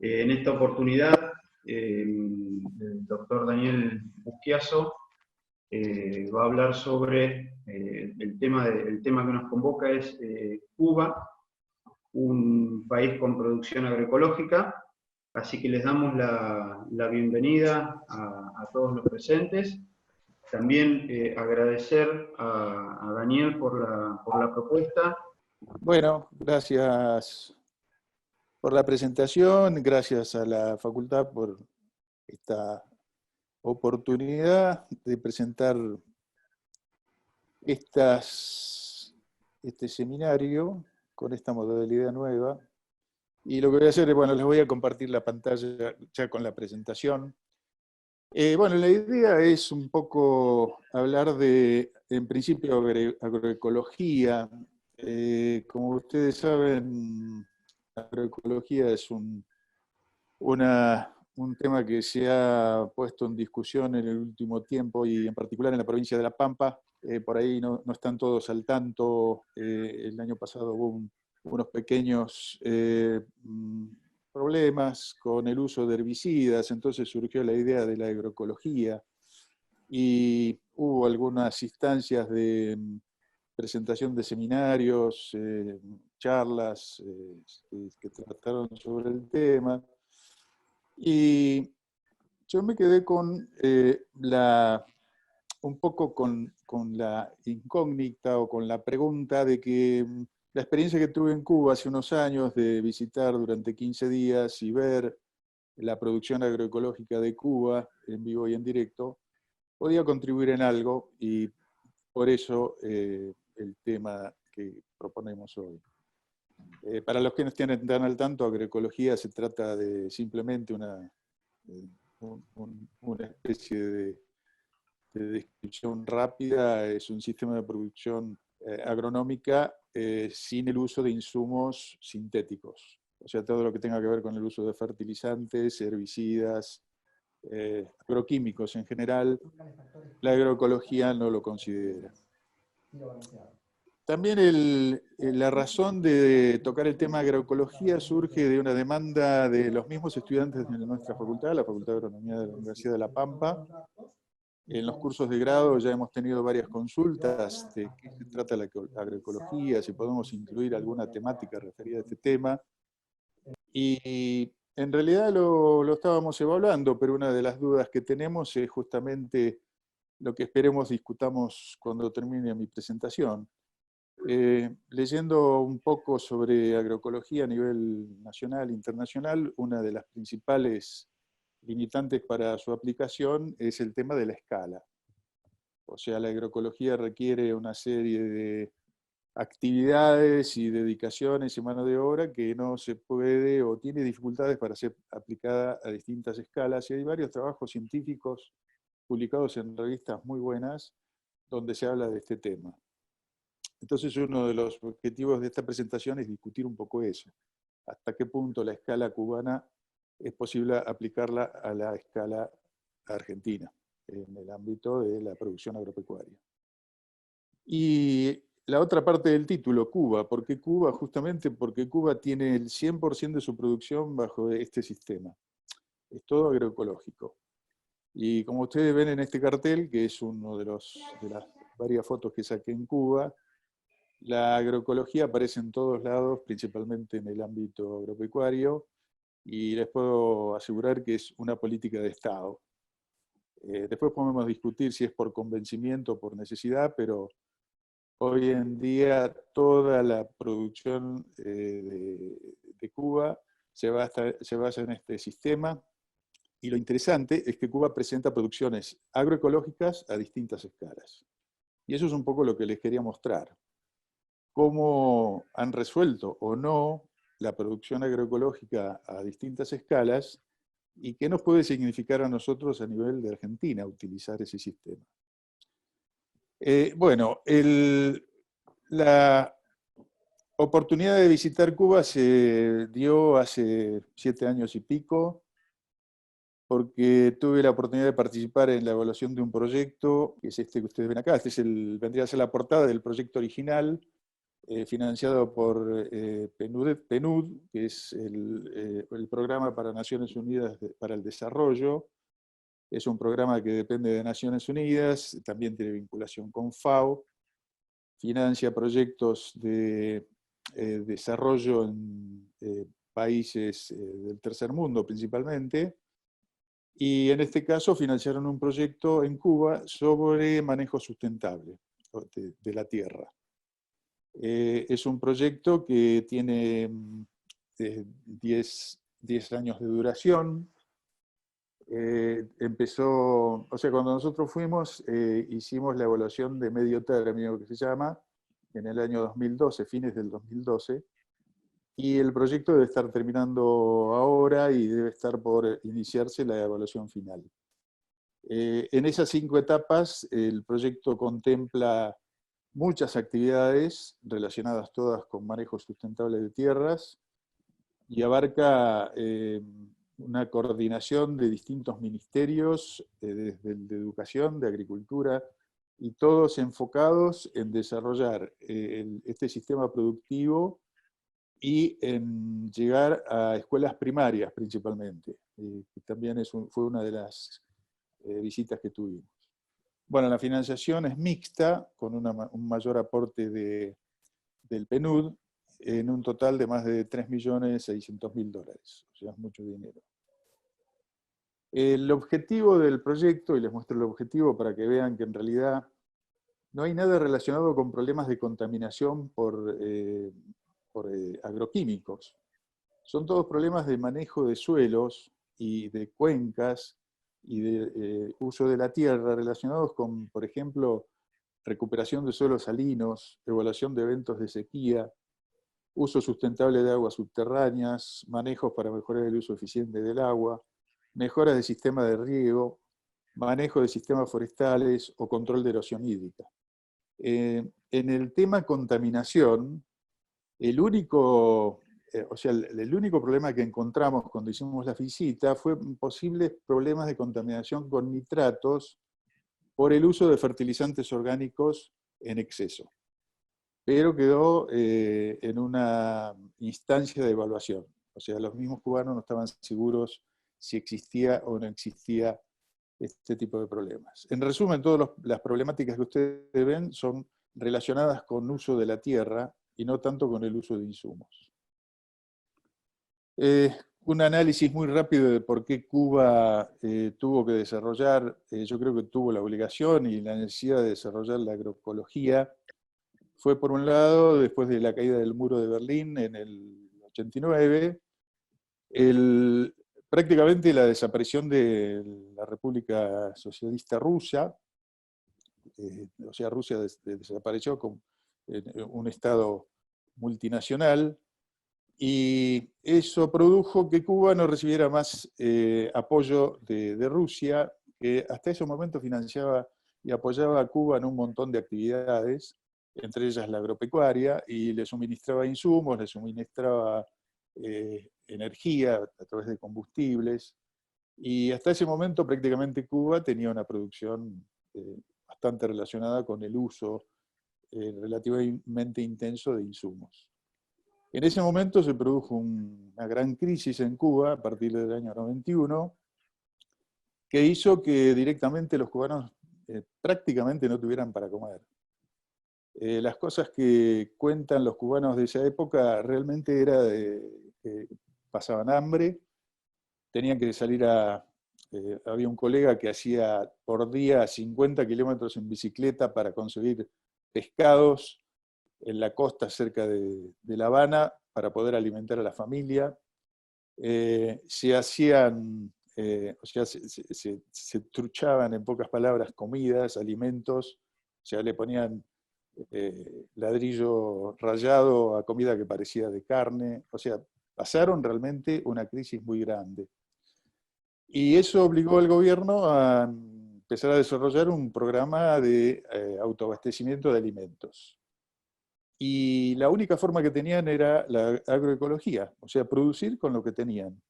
En esta oportunidad, el doctor Daniel Busquiazo va a hablar sobre el tema que nos convoca es Cuba, un país con producción agroecológica, así que les damos la bienvenida a todos los presentes. También agradecer a Daniel por la propuesta. Bueno, gracias por la presentación, gracias a la facultad por esta oportunidad de presentar este seminario con esta modalidad nueva. Y lo que voy a hacer es, bueno, les voy a compartir la pantalla ya con la presentación. Bueno, la idea es un poco hablar de, en principio, agroecología. Como ustedes saben, la agroecología es un tema que se ha puesto en discusión en el último tiempo y en particular en la provincia de La Pampa. Por ahí no están todos al tanto. El año pasado hubo unos pequeños problemas con el uso de herbicidas, entonces surgió la idea de la agroecología y hubo algunas instancias de presentación de seminarios, charlas que trataron sobre el tema. Y yo me quedé con un poco con la incógnita o con la pregunta de que la experiencia que tuve en Cuba hace unos años de visitar durante 15 días y ver la producción agroecológica de Cuba en vivo y en directo, podía contribuir en algo y por eso el tema que proponemos hoy. Para los que no estén tan al tanto, agroecología se trata de simplemente una especie de descripción rápida, es un sistema de producción agronómica sin el uso de insumos sintéticos. O sea, todo lo que tenga que ver con el uso de fertilizantes, herbicidas, agroquímicos en general, la agroecología no lo considera. También la razón de tocar el tema agroecología surge de una demanda de los mismos estudiantes de nuestra facultad, la Facultad de Agronomía de la Universidad de La Pampa. En los cursos de grado ya hemos tenido varias consultas de qué se trata la agroecología, si podemos incluir alguna temática referida a este tema. Y en realidad lo estábamos evaluando, pero una de las dudas que tenemos es justamente lo que esperemos discutamos cuando termine mi presentación. Leyendo un poco sobre agroecología a nivel nacional e internacional, una de las principales limitantes para su aplicación es el tema de la escala. O sea, la agroecología requiere una serie de actividades y dedicaciones y mano de obra que no se puede o tiene dificultades para ser aplicada a distintas escalas. Y hay varios trabajos científicos publicados en revistas muy buenas donde se habla de este tema. Entonces, uno de los objetivos de esta presentación es discutir un poco eso. Hasta qué punto la escala cubana es posible aplicarla a la escala argentina, en el ámbito de la producción agropecuaria. Y la otra parte del título, Cuba. ¿Por qué Cuba? Justamente porque Cuba tiene el 100% de su producción bajo este sistema. Es todo agroecológico. Y como ustedes ven en este cartel, que es uno de las varias fotos que saqué en Cuba, la agroecología aparece en todos lados, principalmente en el ámbito agropecuario, y les puedo asegurar que es una política de Estado. Después podemos discutir si es por convencimiento o por necesidad, pero hoy en día toda la producción de Cuba se basa en este sistema, y lo interesante es que Cuba presenta producciones agroecológicas a distintas escalas. Y eso es un poco lo que les quería mostrar. Cómo han resuelto o no la producción agroecológica a distintas escalas y qué nos puede significar a nosotros a nivel de Argentina utilizar ese sistema. Bueno, la oportunidad de visitar Cuba se dio hace 7 años y pico, porque tuve la oportunidad de participar en la evaluación de un proyecto, que es este que ustedes ven acá. Vendría a ser la portada del proyecto original, financiado por PNUD, que es el Programa para Naciones Unidas para el Desarrollo. Es un programa que depende de Naciones Unidas, también tiene vinculación con FAO, financia proyectos de desarrollo en países del tercer mundo principalmente, y en este caso financiaron un proyecto en Cuba sobre manejo sustentable de la tierra. Es un proyecto que tiene 10 años de duración. Empezó, o sea, cuando nosotros fuimos, hicimos la evaluación de medio término, que se llama, en el año 2012, fines del 2012, y el proyecto debe estar terminando ahora y debe estar por iniciarse la evaluación final. En esas 5 etapas, el proyecto contempla muchas actividades relacionadas todas con manejo sustentable de tierras y abarca una coordinación de distintos ministerios, desde el de educación, de agricultura, y todos enfocados en desarrollar este sistema productivo y en llegar a escuelas primarias principalmente, que también fue una de las visitas que tuvimos. Bueno, la financiación es mixta, con un mayor aporte del PNUD, en un total de más de 3.600.000 dólares, o sea, es mucho dinero. El objetivo del proyecto, y les muestro el objetivo para que vean que en realidad no hay nada relacionado con problemas de contaminación por agroquímicos. Son todos problemas de manejo de suelos y de cuencas y de uso de la tierra relacionados con, por ejemplo, recuperación de suelos salinos, evaluación de eventos de sequía, uso sustentable de aguas subterráneas, manejos para mejorar el uso eficiente del agua, mejoras de sistema de riego, manejo de sistemas forestales o control de erosión hídrica. En el tema contaminación, el único problema que encontramos cuando hicimos la visita fue posibles problemas de contaminación con nitratos por el uso de fertilizantes orgánicos en exceso. Pero quedó en una instancia de evaluación. O sea, los mismos cubanos no estaban seguros si existía o no existía este tipo de problemas. En resumen, todas las problemáticas que ustedes ven son relacionadas con uso de la tierra y no tanto con el uso de insumos. Un análisis muy rápido de por qué Cuba tuvo que desarrollar, yo creo que tuvo la obligación y la necesidad de desarrollar la agroecología. Fue por un lado, después de la caída del muro de Berlín en el 89, prácticamente la desaparición de la República Socialista Rusa, o sea, Rusia desapareció como un estado multinacional, y eso produjo que Cuba no recibiera más apoyo de Rusia, que hasta ese momento financiaba y apoyaba a Cuba en un montón de actividades, entre ellas la agropecuaria, y le suministraba insumos, le suministraba energía a través de combustibles, y hasta ese momento prácticamente Cuba tenía una producción bastante relacionada con el uso relativamente intenso de insumos. En ese momento se produjo una gran crisis en Cuba a partir del año 91, que hizo que directamente los cubanos prácticamente no tuvieran para comer. Las cosas que cuentan los cubanos de esa época realmente era que pasaban hambre, tenían que salir había un colega que hacía por día 50 kilómetros en bicicleta para conseguir pescados en la costa cerca de La Habana para poder alimentar a la familia. Se hacían, o sea, se truchaban, en pocas palabras, comidas, alimentos, o sea, le ponían ladrillo rallado a comida que parecía de carne, o sea, pasaron realmente una crisis muy grande. Y eso obligó al gobierno a empezar a desarrollar un programa de autoabastecimiento de alimentos. Y la única forma que tenían era la agroecología, o sea, producir con lo que tenían.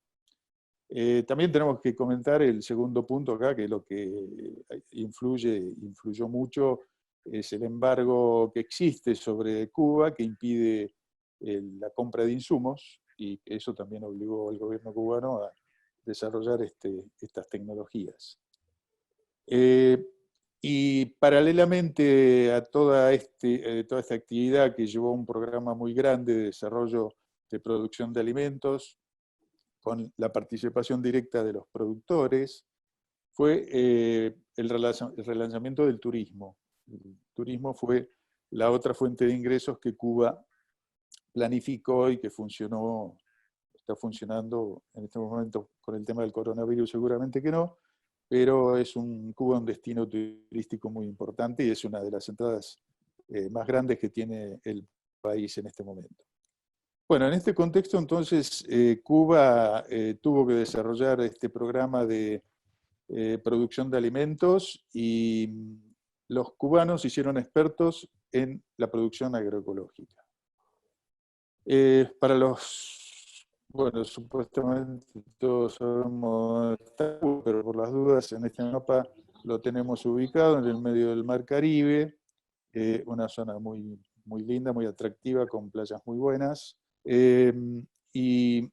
También tenemos que comentar el segundo punto acá, que lo que influyó mucho es el embargo que existe sobre Cuba, que impide la compra de insumos, y eso también obligó al gobierno cubano a desarrollar estas tecnologías. Y paralelamente a toda esta actividad que llevó a un programa muy grande de desarrollo de producción de alimentos, con la participación directa de los productores, fue el relanzamiento del turismo. El turismo fue la otra fuente de ingresos que Cuba planificó y que está funcionando en este momento con el tema del coronavirus, seguramente que no, pero es Cuba un destino turístico muy importante y es una de las entradas más grandes que tiene el país en este momento. Bueno, en este contexto entonces Cuba tuvo que desarrollar este programa de producción de alimentos y los cubanos se hicieron expertos en la producción agroecológica. Para bueno, supuestamente todos sabemos, pero por las dudas en este mapa lo tenemos ubicado en el medio del Mar Caribe, una zona muy, muy linda, muy atractiva, con playas muy buenas. Y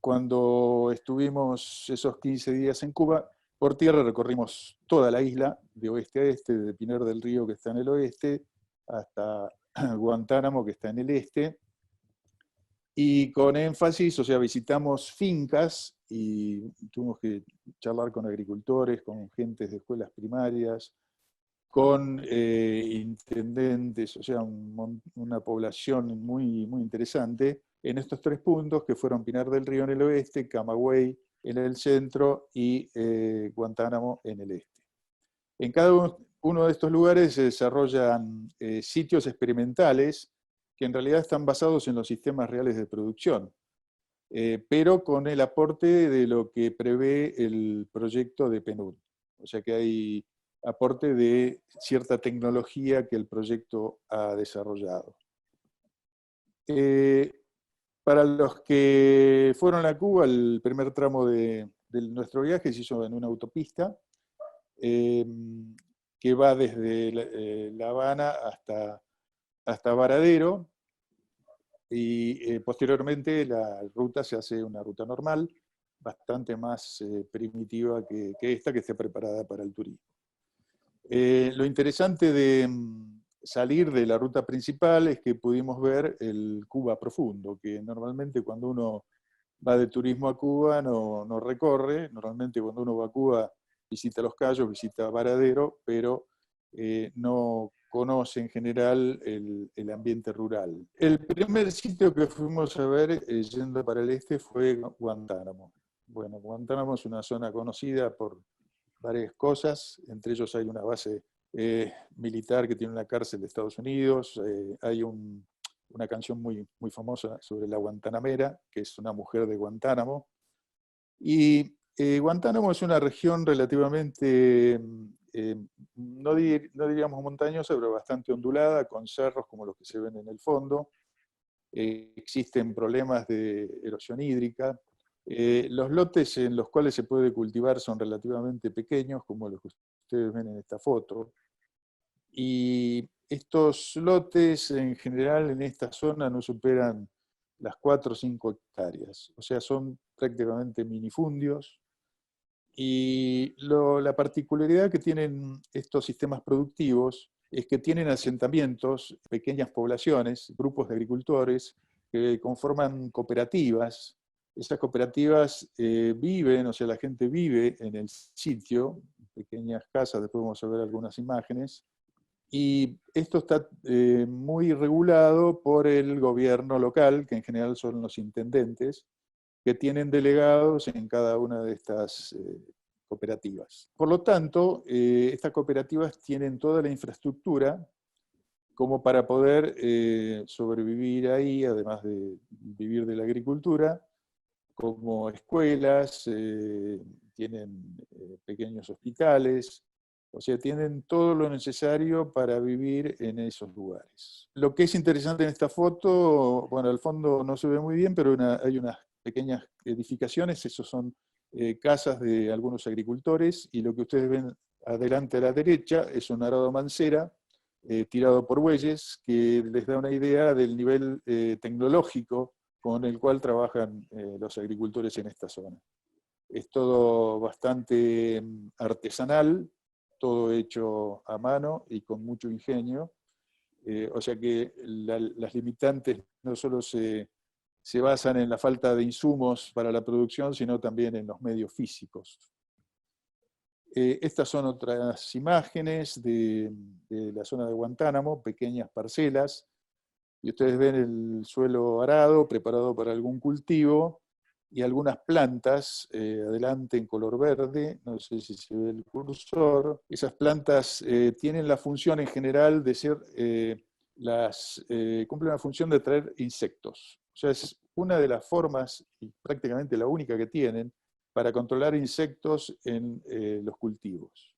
cuando estuvimos esos 15 días en Cuba, por tierra recorrimos toda la isla, de oeste a este, de Pinar del Río, que está en el oeste, hasta Guantánamo, que está en el este, y con énfasis, o sea, visitamos fincas y tuvimos que charlar con agricultores, con gentes de escuelas primarias, con intendentes, o sea, una población muy, muy interesante en estos 3 puntos que fueron Pinar del Río en el oeste, Camagüey en el centro y Guantánamo en el este. En cada uno de estos lugares se desarrollan sitios experimentales que en realidad están basados en los sistemas reales de producción, pero con el aporte de lo que prevé el proyecto de PNUD. O sea que hay aporte de cierta tecnología que el proyecto ha desarrollado. Para los que fueron a Cuba, el primer tramo de nuestro viaje se hizo en una autopista que va desde La Habana hasta Varadero, y posteriormente la ruta se hace una ruta normal, bastante más primitiva que esta, que esté preparada para el turismo. Lo interesante de salir de la ruta principal es que pudimos ver el Cuba profundo, que normalmente cuando uno va de turismo a Cuba no recorre. Normalmente cuando uno va a Cuba visita Los Cayos, visita Varadero, pero no conoce en general el ambiente rural. El primer sitio que fuimos a ver yendo para el este fue Guantánamo. Bueno, Guantánamo es una zona conocida por varias cosas, entre ellos hay una base militar que tiene una cárcel de Estados Unidos, hay una canción muy, muy famosa sobre la guantanamera, que es una mujer de Guantánamo, y Guantánamo es una región relativamente, no diríamos montañosa, pero bastante ondulada, con cerros como los que se ven en el fondo. Existen problemas de erosión hídrica. Los lotes en los cuales se puede cultivar son relativamente pequeños, como los que ustedes ven en esta foto. Y estos lotes en general en esta zona no superan las 4 o 5 hectáreas. O sea, son prácticamente minifundios. Y la particularidad que tienen estos sistemas productivos es que tienen asentamientos, pequeñas poblaciones, grupos de agricultores que conforman cooperativas. Esas cooperativas viven, o sea, la gente vive en el sitio, pequeñas casas, después vamos a ver algunas imágenes, y esto está muy regulado por el gobierno local, que en general son los intendentes, que tienen delegados en cada una de estas cooperativas. Por lo tanto, estas cooperativas tienen toda la infraestructura como para poder sobrevivir ahí, además de vivir de la agricultura, como escuelas, tienen pequeños hospitales, o sea, tienen todo lo necesario para vivir en esos lugares. Lo que es interesante en esta foto, bueno, al fondo no se ve muy bien, pero hay unas pequeñas edificaciones, esos son casas de algunos agricultores, y lo que ustedes ven adelante a la derecha es un arado mancera, tirado por bueyes, que les da una idea del nivel tecnológico con el cual trabajan los agricultores en esta zona. Es todo bastante artesanal, todo hecho a mano y con mucho ingenio, o sea que las limitantes no solo se basan en la falta de insumos para la producción, sino también en los medios físicos. Estas son otras imágenes de la zona de Guantánamo, pequeñas parcelas, y ustedes ven el suelo arado, preparado para algún cultivo, y algunas plantas, adelante en color verde, no sé si se ve el cursor. Esas plantas tienen la función en general de ser, cumplen la función de traer insectos. O sea, es una de las formas, y prácticamente la única que tienen, para controlar insectos en los cultivos.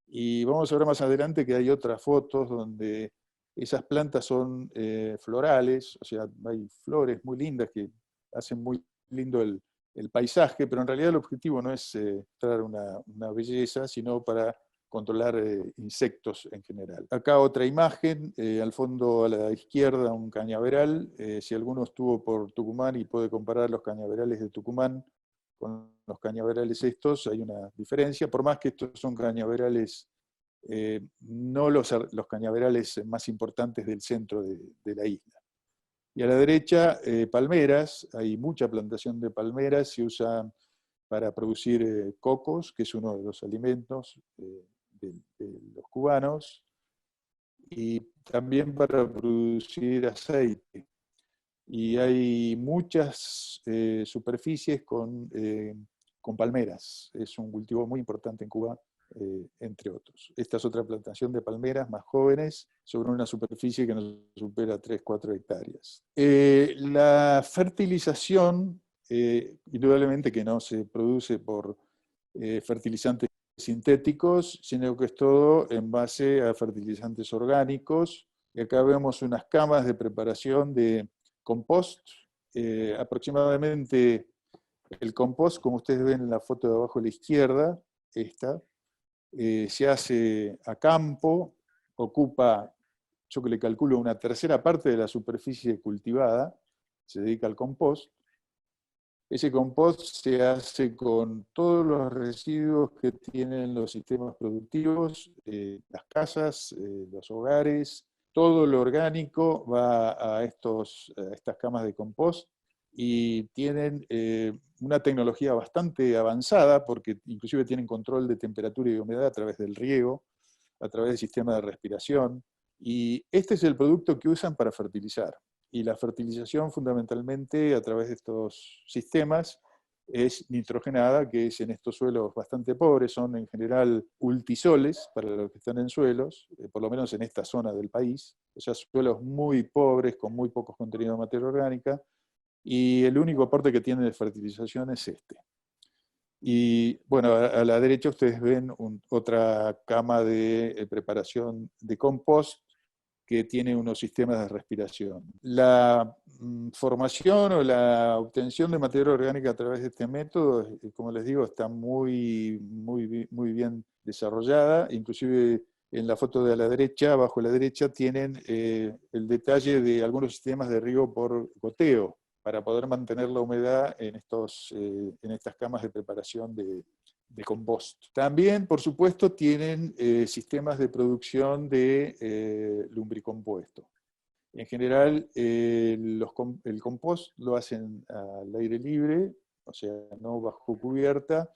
Y vamos a ver más adelante que hay otras fotos donde esas plantas son florales, o sea, hay flores muy lindas que hacen muy lindo el paisaje, pero en realidad el objetivo no es traer una belleza, sino para controlar insectos en general. Acá otra imagen, al fondo a la izquierda un cañaveral. Si alguno estuvo por Tucumán y puede comparar los cañaverales de Tucumán con los cañaverales estos, hay una diferencia, por más que estos son cañaverales, no los cañaverales más importantes del centro de la isla. Y a la derecha, palmeras, hay mucha plantación de palmeras, se usan para producir cocos, que es uno de los alimentos de los cubanos, y también para producir aceite. Y hay muchas superficies con palmeras, es un cultivo muy importante en Cuba, entre otros. Esta es otra plantación de palmeras más jóvenes sobre una superficie que no supera 3-4 hectáreas. La fertilización, indudablemente que no se produce por fertilizantes sintéticos, sino que es todo en base a fertilizantes orgánicos. Y acá vemos unas camas de preparación de compost. Aproximadamente el compost, como ustedes ven en la foto de abajo a la izquierda, esta, se hace a campo, ocupa, yo que le calculo, una tercera parte de la superficie cultivada, se dedica al compost. Ese compost se hace con todos los residuos que tienen los sistemas productivos, las casas, los hogares, todo lo orgánico va a estas camas de compost, y tienen una tecnología bastante avanzada, porque inclusive tienen control de temperatura y de humedad a través del riego, a través del sistema de respiración, y este es el producto que usan para fertilizar. Y la fertilización fundamentalmente a través de estos sistemas es nitrogenada, que es en estos suelos bastante pobres, son en general ultisoles para los que están en suelos, por lo menos en esta zona del país, o sea, suelos muy pobres con muy pocos contenidos de materia orgánica, y el único aporte que tiene de fertilización es este. Y bueno, a la derecha ustedes ven otra cama de preparación de compost que tiene unos sistemas de respiración. La formación o la obtención de materia orgánica a través de este método, como les digo, está muy bien desarrollada. Inclusive en la foto de la derecha, abajo a la derecha, tienen el detalle de algunos sistemas de riego por goteo, para poder mantener la humedad en estas camas de preparación de compost. También, por supuesto, tienen sistemas de producción de lumbricompuesto. En general, el compost lo hacen al aire libre, o sea, no bajo cubierta,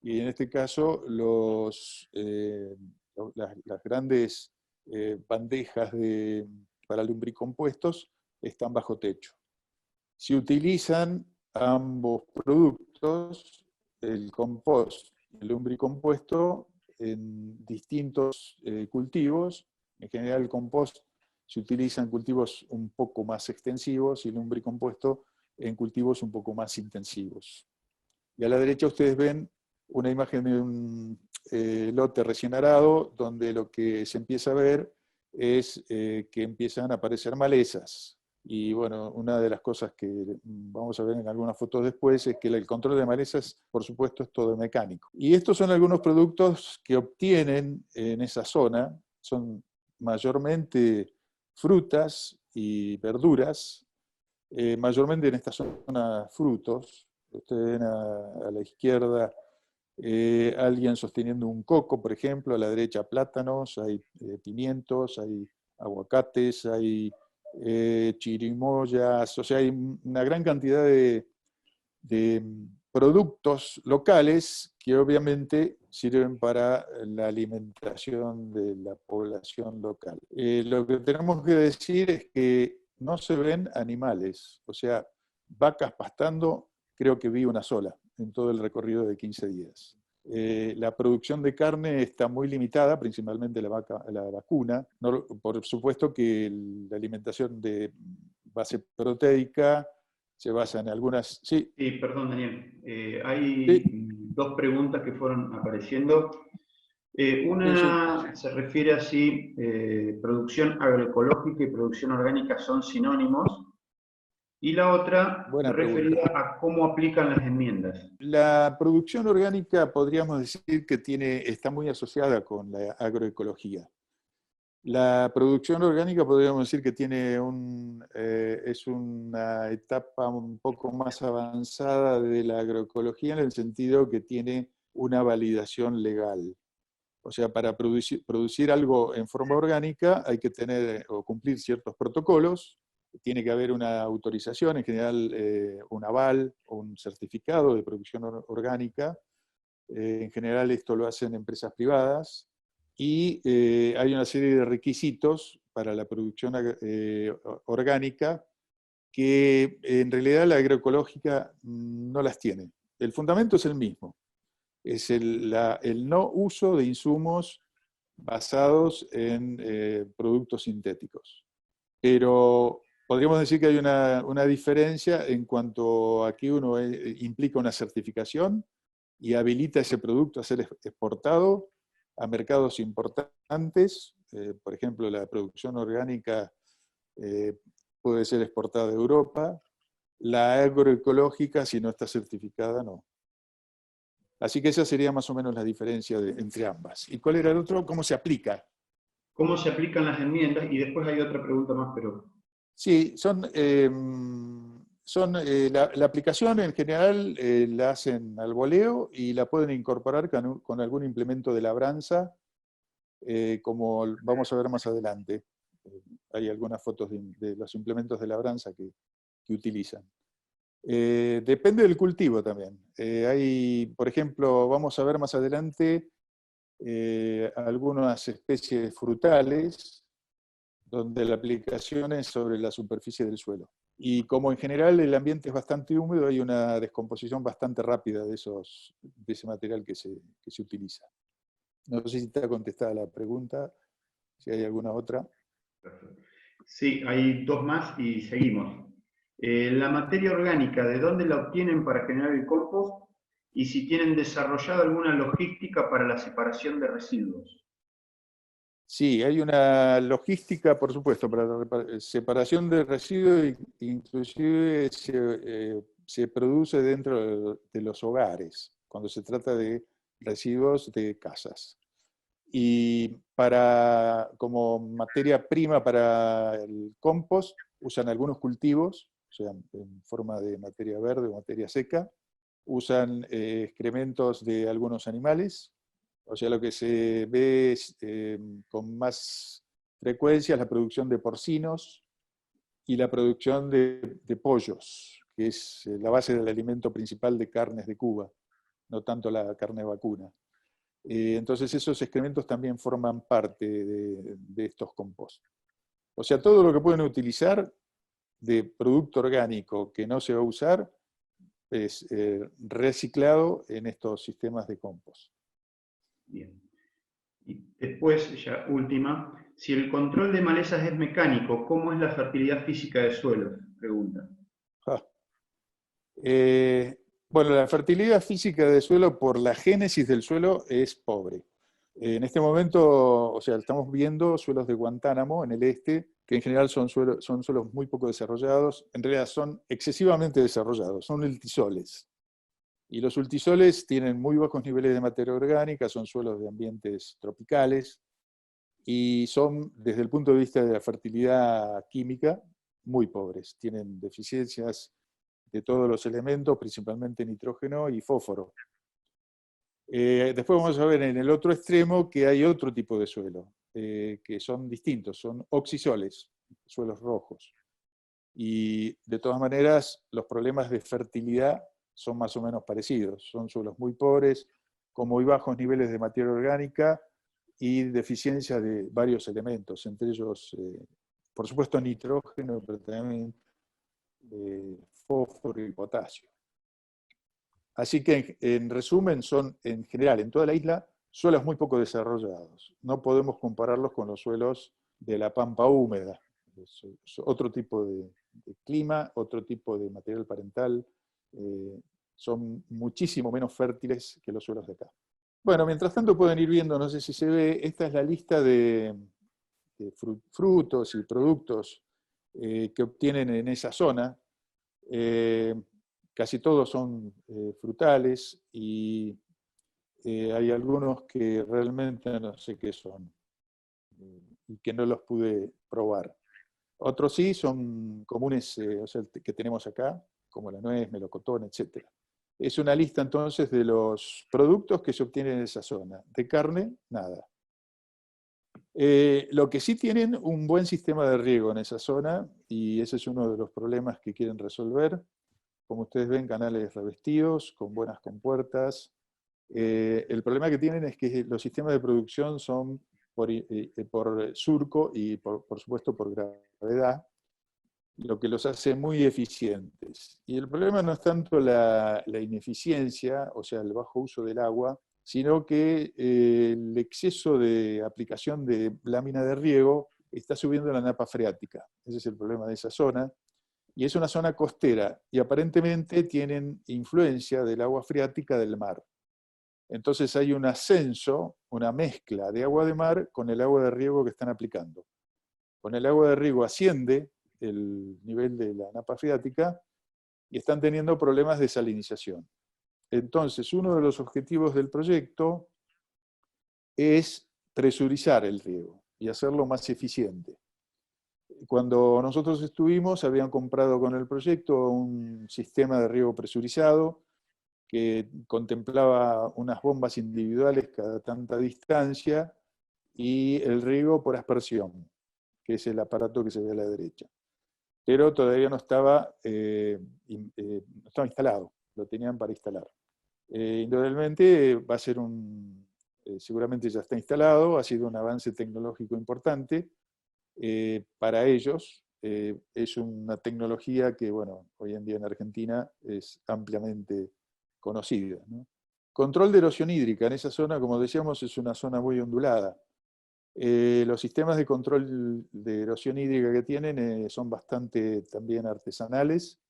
y en este caso las grandes bandejas para lumbricompuestos están bajo techo. Si utilizan ambos productos, el compost y el lumbricompuesto, en distintos cultivos. En general el compost se utiliza en cultivos un poco más extensivos y el lumbricompuesto en cultivos un poco más intensivos. Y a la derecha ustedes ven una imagen de un lote recién arado, donde lo que se empieza a ver es que empiezan a aparecer malezas. Y bueno, una de las cosas que vamos a ver en algunas fotos después es que el control de malezas, por supuesto, es todo mecánico. Y estos son algunos productos que obtienen en esa zona, son mayormente frutas y verduras, mayormente en esta zona frutos. Ustedes ven a la izquierda alguien sosteniendo un coco, por ejemplo, a la derecha plátanos, hay pimientos, hay aguacates, hay chirimoyas, o sea, hay una gran cantidad de productos locales que obviamente sirven para la alimentación de la población local. Lo que tenemos que decir es que no se ven animales, o sea, vacas pastando, creo que vi una sola en todo el recorrido de 15 días. La producción de carne está muy limitada, principalmente la vacuna. No, por supuesto que la alimentación de base proteica se basa en algunas... Sí, Sí, perdón, Daniel. sí, Hay dos preguntas que fueron apareciendo. sí, sí. Una se refiere a si producción agroecológica y producción orgánica son sinónimos, y la otra Buena pregunta. referida a cómo aplican las enmiendas. La producción orgánica podríamos decir que está muy asociada con la agroecología. La producción orgánica podríamos decir que es una etapa un poco más avanzada de la agroecología en el sentido que tiene una validación legal. O sea, para producir algo en forma orgánica hay que tener o cumplir ciertos protocolos, tiene que haber una autorización, en general un aval o un certificado de producción orgánica. En general esto lo hacen empresas privadas y hay una serie de requisitos para la producción orgánica que en realidad la agroecológica no las tiene. El fundamento es el mismo, es el no uso de insumos basados en productos sintéticos. Pero podríamos decir que hay una diferencia en cuanto a que uno implica una certificación y habilita ese producto a ser exportado a mercados importantes. Por ejemplo, la producción orgánica puede ser exportada a Europa. La agroecológica, si no está certificada, no. Así que esa sería más o menos la diferencia entre ambas. ¿Y cuál era el otro? ¿Cómo se aplica? ¿Cómo se aplican las enmiendas? Y después hay otra pregunta más, pero... Sí, la aplicación en general la hacen al voleo y la pueden incorporar con algún implemento de labranza, como vamos a ver más adelante. Hay algunas fotos de los implementos de labranza que utilizan. Depende del cultivo también. Por ejemplo, vamos a ver más adelante algunas especies frutales donde la aplicación es sobre la superficie del suelo. Y como en general el ambiente es bastante húmedo, hay una descomposición bastante rápida de ese material que se utiliza. No sé si está contestada la pregunta, si hay alguna otra. Sí, hay dos más y seguimos. La materia orgánica, ¿de dónde la obtienen para generar el compost? Y si tienen desarrollado alguna logística para la separación de residuos. Sí, hay una logística, por supuesto, para la separación de residuos, inclusive se produce dentro de los hogares, cuando se trata de residuos de casas. Y como materia prima para el compost, usan algunos cultivos, o sea, en forma de materia verde o materia seca, usan excrementos de algunos animales. O sea, lo que se ve es, con más frecuencia es la producción de porcinos y la producción de pollos, que es la base del alimento principal de carnes de Cuba, no tanto la carne vacuna. Entonces esos excrementos también forman parte de estos compost. O sea, todo lo que pueden utilizar de producto orgánico que no se va a usar es reciclado en estos sistemas de compost. Bien. Y después, ya última, si el control de malezas es mecánico, ¿cómo es la fertilidad física de suelos? Pregunta. Ah. Bueno, la fertilidad física del suelo por la génesis del suelo es pobre. En este momento, o sea, estamos viendo suelos de Guantánamo en el este, que en general son suelos muy poco desarrollados, en realidad son excesivamente desarrollados, son ultisoles. Y los ultisoles tienen muy bajos niveles de materia orgánica, son suelos de ambientes tropicales, y son, desde el punto de vista de la fertilidad química, muy pobres. Tienen deficiencias de todos los elementos, principalmente nitrógeno y fósforo. Después vamos a ver en el otro extremo que hay otro tipo de suelo, que son distintos, son oxisoles, suelos rojos. Y de todas maneras, los problemas de fertilidad son más o menos parecidos. Son suelos muy pobres, con muy bajos niveles de materia orgánica y deficiencia de varios elementos, entre ellos, por supuesto, nitrógeno, pero también fósforo y potasio. Así que, en resumen, son en general en toda la isla suelos muy poco desarrollados. No podemos compararlos con los suelos de la pampa húmeda. Es otro tipo de clima, otro tipo de material parental. Son muchísimo menos fértiles que los suelos de acá. Bueno, mientras tanto pueden ir viendo, no sé si se ve, esta es la lista de frutos y productos que obtienen en esa zona. Casi todos son frutales y hay algunos que realmente no sé qué son y que no los pude probar. Otros sí son comunes, o sea, que tenemos acá, como la nuez, melocotón, etc. Es una lista entonces de los productos que se obtienen en esa zona. De carne, nada. Lo que sí tienen un buen sistema de riego en esa zona, y ese es uno de los problemas que quieren resolver. Como ustedes ven, canales revestidos, con buenas compuertas. El problema que tienen es que los sistemas de producción son por surco y, por supuesto, por gravedad, lo que los hace muy eficientes. Y el problema no es tanto la ineficiencia, o sea, el bajo uso del agua, sino que el exceso de aplicación de lámina de riego está subiendo la napa freática. Ese es el problema de esa zona. Y es una zona costera, y aparentemente tienen influencia del agua freática del mar. Entonces hay un ascenso, una mezcla de agua de mar con el agua de riego que están aplicando. Con el agua de riego asciende el nivel de la napa freática y están teniendo problemas de salinización. Entonces, uno de los objetivos del proyecto es presurizar el riego y hacerlo más eficiente. Cuando nosotros estuvimos, habían comprado con el proyecto un sistema de riego presurizado que contemplaba unas bombas individuales cada tanta distancia y el riego por aspersión, que es el aparato que se ve a la derecha. Pero todavía no estaba instalado, lo tenían para instalar. Indudablemente va a ser seguramente ya está instalado, ha sido un avance tecnológico importante para ellos. Es una tecnología que, bueno, hoy en día en Argentina es ampliamente conocida, ¿no? Control de erosión hídrica. En esa zona, como decíamos, es una zona muy ondulada. Los sistemas de control de erosión hídrica que tienen son bastante también artesanales.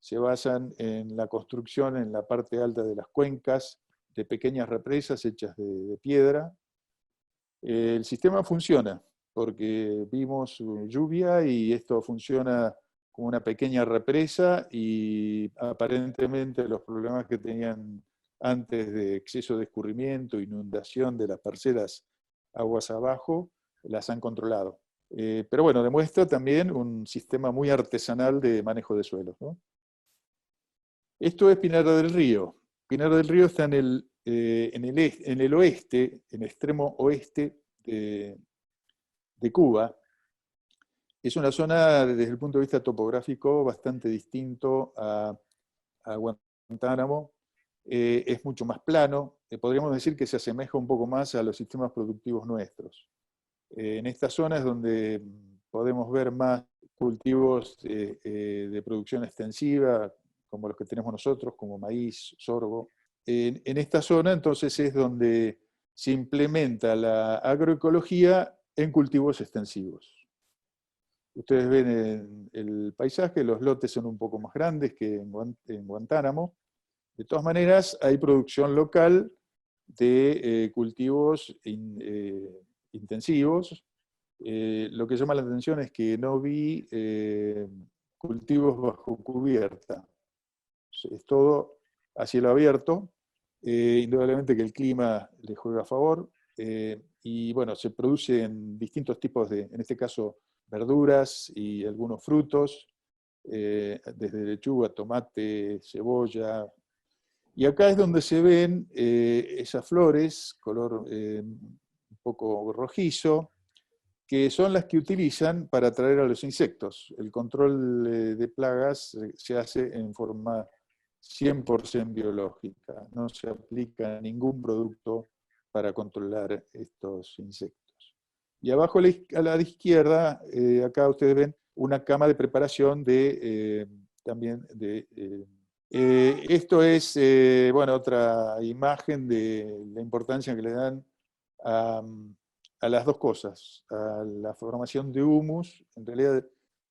Se basan en la construcción en la parte alta de las cuencas de pequeñas represas hechas de piedra. El sistema funciona, porque vimos lluvia y esto funciona como una pequeña represa y aparentemente los problemas que tenían antes de exceso de escurrimiento, inundación de las parcelas aguas abajo, las han controlado. Pero bueno, demuestra también un sistema muy artesanal de manejo de suelos, ¿no? Esto es Pinar del Río. Pinar del Río está en el oeste, en el extremo oeste de Cuba. Es una zona, desde el punto de vista topográfico, bastante distinto a Guantánamo. Es mucho más plano. Podríamos decir que se asemeja un poco más a los sistemas productivos nuestros. En esta zona es donde podemos ver más cultivos de producción extensiva, como los que tenemos nosotros, como maíz, sorgo. En esta zona, entonces, es donde se implementa la agroecología en cultivos extensivos. Ustedes ven en el paisaje, los lotes son un poco más grandes que en Guantánamo. De todas maneras, hay producción local de cultivos intensivos. Lo que llama la atención es que no vi cultivos bajo cubierta. Es todo a cielo abierto. Indudablemente que el clima le juega a favor. y bueno, se producen distintos tipos de, en este caso, verduras y algunos frutos, desde lechuga, tomate, cebolla. Y acá es donde se ven esas flores, color un poco rojizo, que son las que utilizan para atraer a los insectos. El control de plagas se hace en forma 100% biológica, no se aplica ningún producto para controlar estos insectos. Y abajo a la izquierda, acá ustedes ven una cama de preparación de, también de... esto es, bueno, otra imagen de la importancia que le dan a las dos cosas, a la formación de humus. En realidad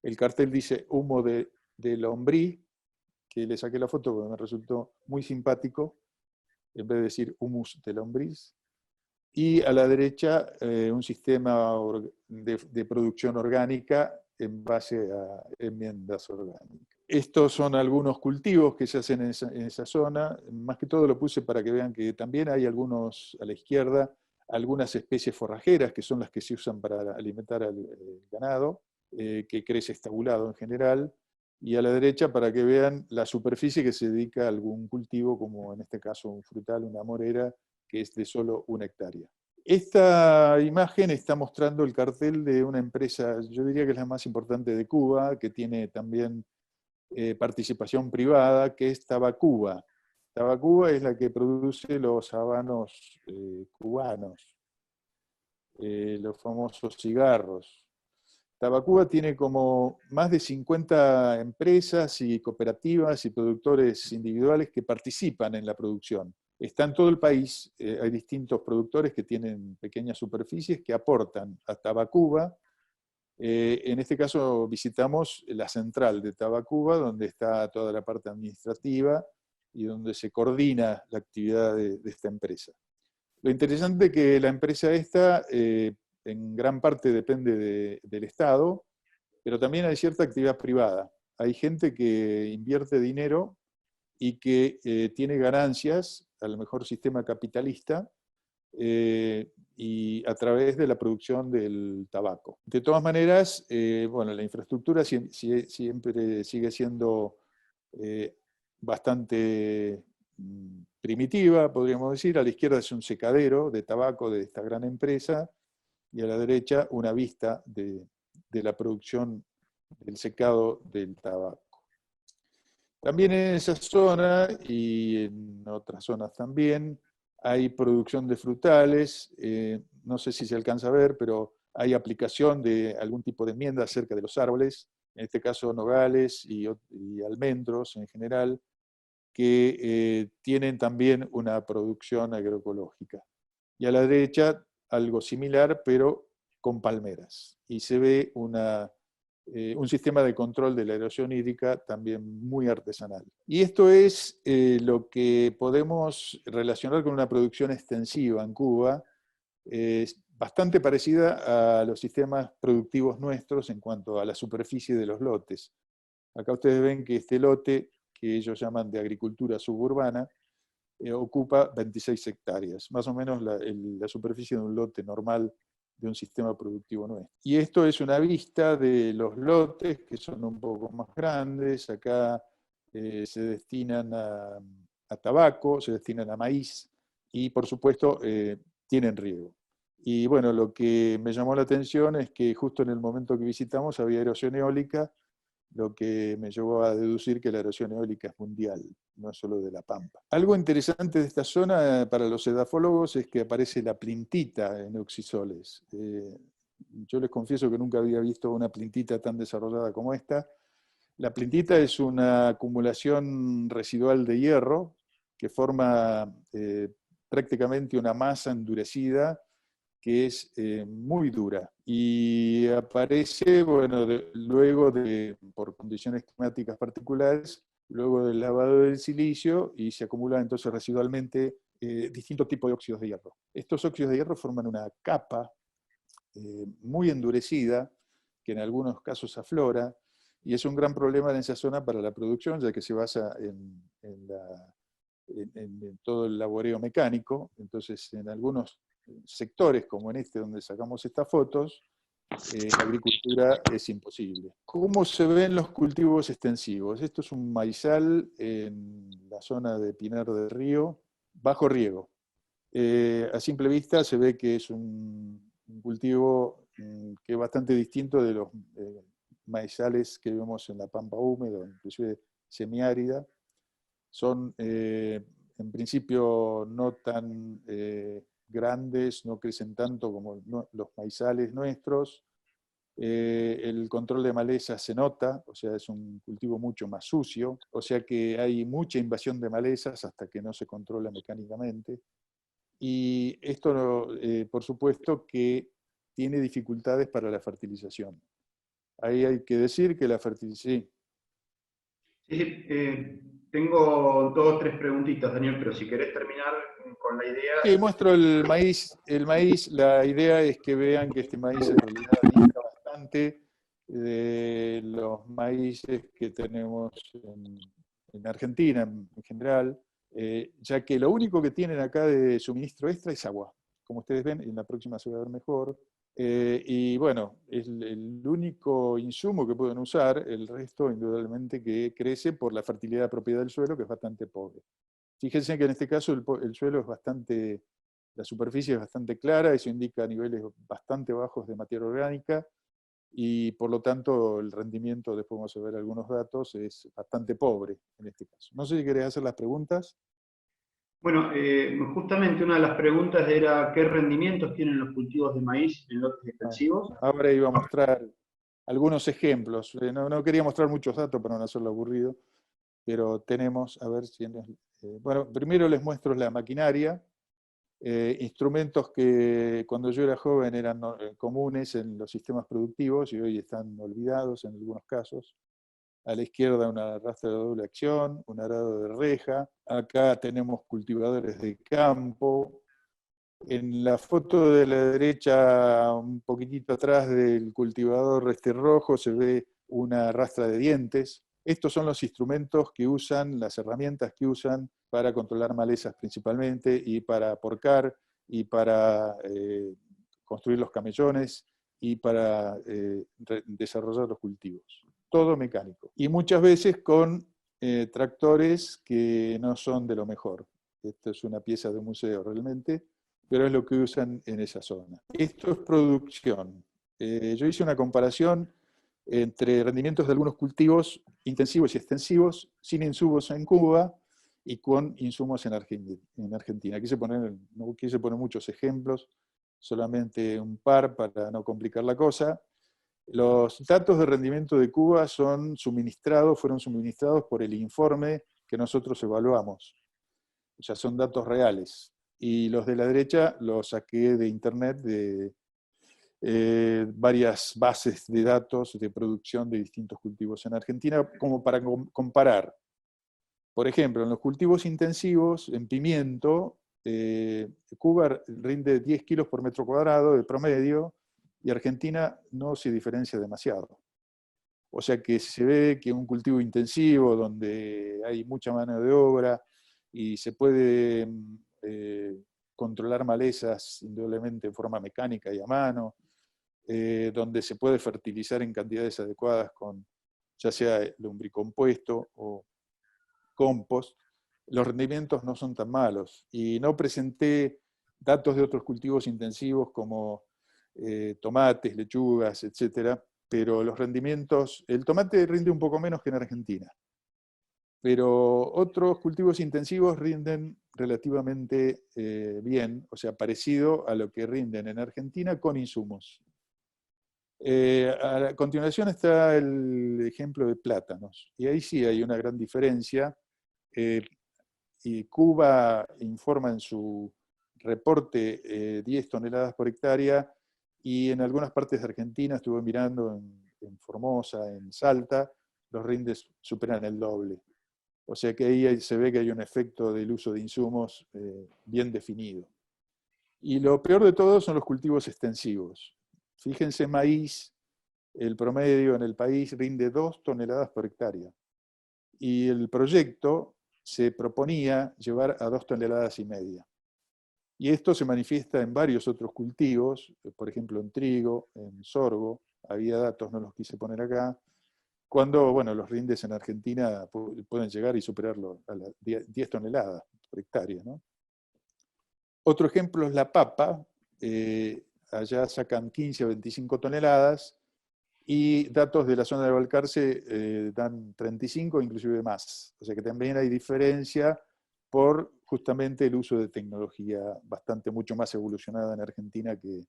el cartel dice humo de lombriz, que le saqué la foto porque me resultó muy simpático, en vez de decir humus de lombriz. Y a la derecha un sistema de producción orgánica en base a enmiendas orgánicas. Estos son algunos cultivos que se hacen en esa zona. Más que todo lo puse para que vean que también hay algunos a la izquierda, algunas especies forrajeras que son las que se usan para alimentar al ganado, que crece estabulado en general, y a la derecha para que vean la superficie que se dedica a algún cultivo, como en este caso un frutal, una morera, que es de solo 1 hectárea. Esta imagen está mostrando el cartel de una empresa, yo diría que es la más importante de Cuba, que tiene también participación privada, que es Tabacuba. Tabacuba es la que produce los habanos cubanos, los famosos cigarros. Tabacuba tiene como más de 50 empresas y cooperativas y productores individuales que participan en la producción. Está en todo el país, hay distintos productores que tienen pequeñas superficies que aportan a Tabacuba. En este caso visitamos la central de Tabacuba, donde está toda la parte administrativa y donde se coordina la actividad de esta empresa. Lo interesante es que la empresa esta en gran parte depende del Estado, pero también hay cierta actividad privada. Hay gente que invierte dinero y que tiene ganancias, a lo mejor sistema capitalista, y a través de la producción del tabaco. De todas maneras, bueno, la infraestructura siempre sigue siendo bastante primitiva, podríamos decir. A la izquierda es un secadero de tabaco de esta gran empresa, y a la derecha una vista de la producción del secado del tabaco. También en esa zona y en otras zonas también hay producción de frutales, no sé si se alcanza a ver, pero hay aplicación de algún tipo de enmienda acerca de los árboles, en este caso nogales y almendros en general, que tienen también una producción agroecológica. Y a la derecha algo similar, pero con palmeras. Y se ve un sistema de control de la erosión hídrica también muy artesanal. Y esto es lo que podemos relacionar con una producción extensiva en Cuba, bastante parecida a los sistemas productivos nuestros en cuanto a la superficie de los lotes. Acá ustedes ven que este lote, que ellos llaman de agricultura suburbana, ocupa 26 hectáreas, más o menos la superficie de un lote normal de un sistema productivo nuestro. Y esto es una vista de los lotes, que son un poco más grandes. Acá se destinan a tabaco, se destinan a maíz, y por supuesto tienen riego. Y bueno, lo que me llamó la atención es que justo en el momento que visitamos había erosión eólica, lo que me llevó a deducir que la erosión eólica es mundial, no solo de la Pampa. Algo interesante de esta zona para los edafólogos es que aparece la plintita en oxisoles. Yo les confieso que nunca había visto una plintita tan desarrollada como esta. La plintita es una acumulación residual de hierro que forma prácticamente una masa endurecida que es muy dura, y aparece, bueno, luego por condiciones climáticas particulares, luego del lavado del silicio, y se acumula entonces residualmente distintos tipos de óxidos de hierro. Estos óxidos de hierro forman una capa muy endurecida, que en algunos casos aflora, y es un gran problema en esa zona para la producción, ya que se basa en todo el laboreo mecánico. Entonces en algunos sectores como en este donde sacamos estas fotos, la agricultura es imposible. ¿Cómo se ven los cultivos extensivos? Esto es un maizal en la zona de Pinar del Río, bajo riego. A simple vista se ve que es un cultivo que es bastante distinto de los maizales que vemos en la pampa húmeda, inclusive semiárida. Son en principio no tan grandes, no crecen tanto como los maizales nuestros. El control de malezas se nota, o sea, es un cultivo mucho más sucio, o sea que hay mucha invasión de malezas hasta que no se controla mecánicamente. Y esto, por supuesto, que tiene dificultades para la fertilización. Ahí hay que decir que la fertilización... Sí. Sí, tengo dos o tres preguntitas, Daniel, pero si querés terminar con la idea... Sí, muestro el maíz. El maíz, la idea es que vean que este maíz en realidad dista bastante de los maíces que tenemos en Argentina en general, ya que lo único que tienen acá de suministro extra es agua. Como ustedes ven, en la próxima se va a ver mejor. Y bueno, es el único insumo que pueden usar, el resto indudablemente que crece por la fertilidad propia del suelo, que es bastante pobre. Fíjense que en este caso el suelo es bastante, la superficie es bastante clara, eso indica niveles bastante bajos de materia orgánica, y por lo tanto el rendimiento, después vamos a ver algunos datos, es bastante pobre en este caso. No sé si querés hacer las preguntas. Bueno, justamente una de las preguntas era ¿qué rendimientos tienen los cultivos de maíz en lotes extensivos? Ahora iba a mostrar algunos ejemplos. No quería mostrar muchos datos para no hacerlo aburrido, pero tenemos, a ver si... bueno, primero les muestro la maquinaria, instrumentos que cuando yo era joven eran comunes en los sistemas productivos y hoy están olvidados en algunos casos. A la izquierda una rastra de doble acción, un arado de reja. Acá tenemos cultivadores de campo. En la foto de la derecha, un poquitito atrás del cultivador rojo, se ve una rastra de dientes. Estos son los instrumentos que usan, las herramientas que usan para controlar malezas principalmente, y para porcar, y para construir los camellones, y para desarrollar los cultivos. Todo mecánico. Y muchas veces con tractores que no son de lo mejor. Esto es una pieza de museo realmente, pero es lo que usan en esa zona. Esto es producción. Yo hice una comparación entre rendimientos de algunos cultivos intensivos y extensivos, sin insumos en Cuba y con insumos en Argentina. No quise poner muchos ejemplos, solamente un par para no complicar la cosa. Los datos de rendimiento de Cuba fueron suministrados por el informe que nosotros evaluamos. O sea, son datos reales. Y los de la derecha los saqué de internet, de varias bases de datos de producción de distintos cultivos en Argentina, como para comparar. Por ejemplo, en los cultivos intensivos, en pimiento, Cuba rinde 10 kilos por metro cuadrado de promedio, y Argentina no se diferencia demasiado. O sea que se ve que un cultivo intensivo, donde hay mucha mano de obra y se puede controlar malezas indudablemente en forma mecánica y a mano, donde se puede fertilizar en cantidades adecuadas con ya sea lombricompuesto o compost, los rendimientos no son tan malos. Y no presenté datos de otros cultivos intensivos como tomates, lechugas, etcétera, pero los rendimientos, el tomate rinde un poco menos que en Argentina, pero otros cultivos intensivos rinden relativamente bien, o sea, parecido a lo que rinden en Argentina con insumos. A continuación está el ejemplo de plátanos, y ahí sí hay una gran diferencia. Y Cuba informa en su reporte 10 toneladas por hectárea, y en algunas partes de Argentina, estuve mirando en Formosa, en Salta, los rindes superan el doble. O sea que ahí se ve que hay un efecto del uso de insumos bien definido. Y lo peor de todo son los cultivos extensivos. Fíjense, maíz, el promedio en el país rinde 2 toneladas por hectárea. Y el proyecto se proponía llevar a 2,5 toneladas. Y esto se manifiesta en varios otros cultivos, por ejemplo en trigo, en sorgo, había datos, no los quise poner acá, cuando bueno, los rindes en Argentina pueden llegar y superarlo a las 10 toneladas por hectárea, ¿no? Otro ejemplo es la papa, allá sacan 15 a 25 toneladas, y datos de la zona de Balcarce dan 35, inclusive más. O sea que también hay diferencia por justamente el uso de tecnología bastante mucho más evolucionada en Argentina que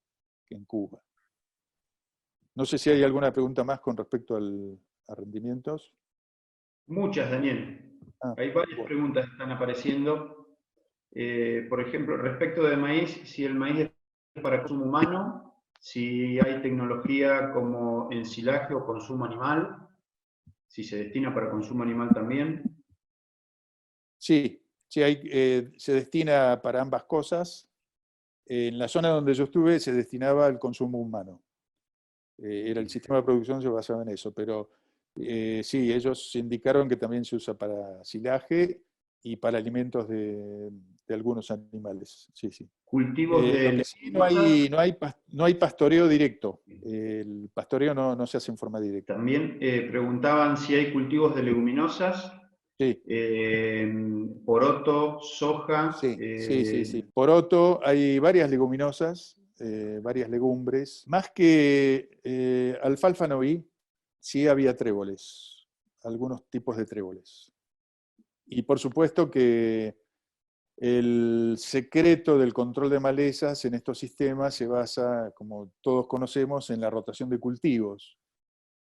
en Cuba. No sé si hay alguna pregunta más con respecto a rendimientos. Muchas, Daniel. Ah, Hay varias bueno. preguntas que están apareciendo. Por ejemplo, respecto de maíz, si el maíz es para consumo humano, si hay tecnología como ensilaje o consumo animal, si se destina para consumo animal también. Sí, sí se destina para ambas cosas. En la zona donde yo estuve se destinaba al consumo humano. Era el sistema de producción se basaba en eso, pero sí, ellos indicaron que también se usa para silaje y para alimentos de algunos animales. Sí, sí. Cultivos Lo de que sí, leguminosas. no hay pastoreo directo. El pastoreo no se hace en forma directa. También preguntaban si hay cultivos de leguminosas, Sí, poroto, soja. sí, sí, sí, sí. Poroto, hay varias leguminosas, varias legumbres. Más que alfalfa no vi, sí había tréboles, algunos tipos de tréboles. Y por supuesto que el secreto del control de malezas en estos sistemas se basa, como todos conocemos, en la rotación de cultivos.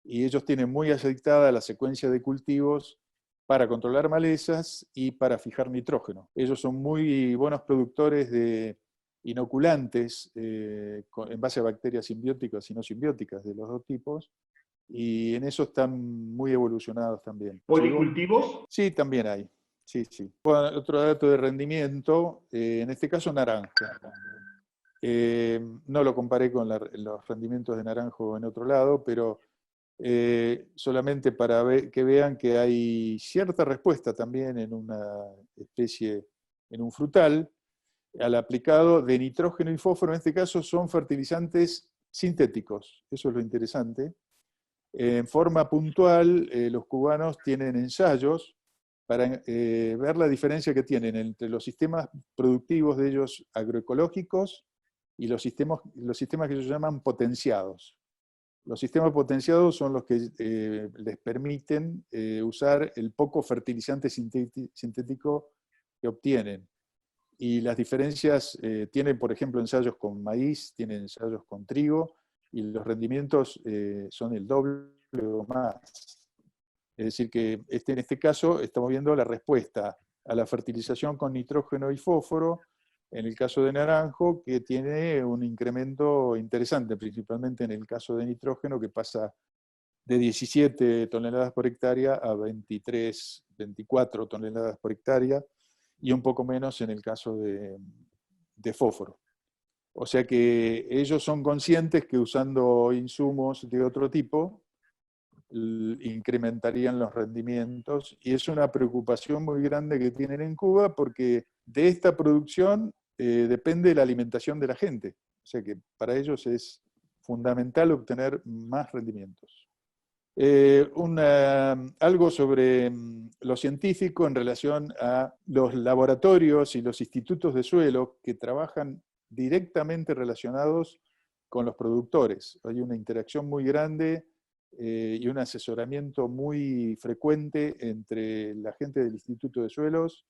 Y ellos tienen muy aceitada la secuencia de cultivos para controlar malezas y para fijar nitrógeno. Ellos son muy buenos productores de inoculantes en base a bacterias simbióticas y no simbióticas de los dos tipos, y en eso están muy evolucionados también. ¿Sigo? Policultivos. Sí, también hay. Sí, sí. Bueno, otro dato de rendimiento, en este caso naranja. No lo comparé con los rendimientos de naranjo en otro lado, pero solamente para que vean que hay cierta respuesta también en una especie, en un frutal, al aplicado de nitrógeno y fósforo. En este caso son fertilizantes sintéticos, eso es lo interesante. En forma puntual, los cubanos tienen ensayos para ver la diferencia que tienen entre los sistemas productivos de ellos agroecológicos y los sistemas que ellos llaman potenciados. Los sistemas potenciados son los que les permiten usar el poco fertilizante sintético que obtienen. Y las diferencias tienen, por ejemplo, ensayos con maíz, tienen ensayos con trigo, y los rendimientos son el doble o más. Es decir, que en este caso estamos viendo la respuesta a la fertilización con nitrógeno y fósforo, en el caso de naranjo, que tiene un incremento interesante, principalmente en el caso de nitrógeno, que pasa de 17 toneladas por hectárea a 23, 24 toneladas por hectárea, y un poco menos en el caso de fósforo. O sea que ellos son conscientes que usando insumos de otro tipo, incrementarían los rendimientos, y es una preocupación muy grande que tienen en Cuba, porque de esta producción depende la alimentación de la gente. O sea que para ellos es fundamental obtener más rendimientos. Algo sobre lo científico en relación a los laboratorios y los institutos de suelo que trabajan directamente relacionados con los productores. Hay una interacción muy grande y un asesoramiento muy frecuente entre la gente del Instituto de Suelos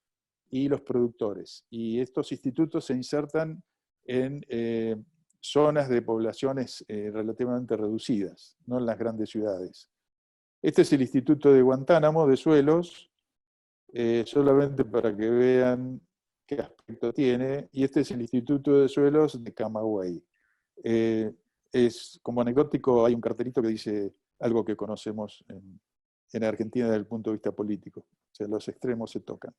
y los productores. Y estos institutos se insertan en zonas de poblaciones relativamente reducidas, no en las grandes ciudades. Este es el Instituto de Guantánamo de Suelos, solamente para que vean qué aspecto tiene, y este es el Instituto de Suelos de Camagüey. Como anecdótico, hay un cartelito que dice algo que conocemos en Argentina desde el punto de vista político. O sea, los extremos se tocan.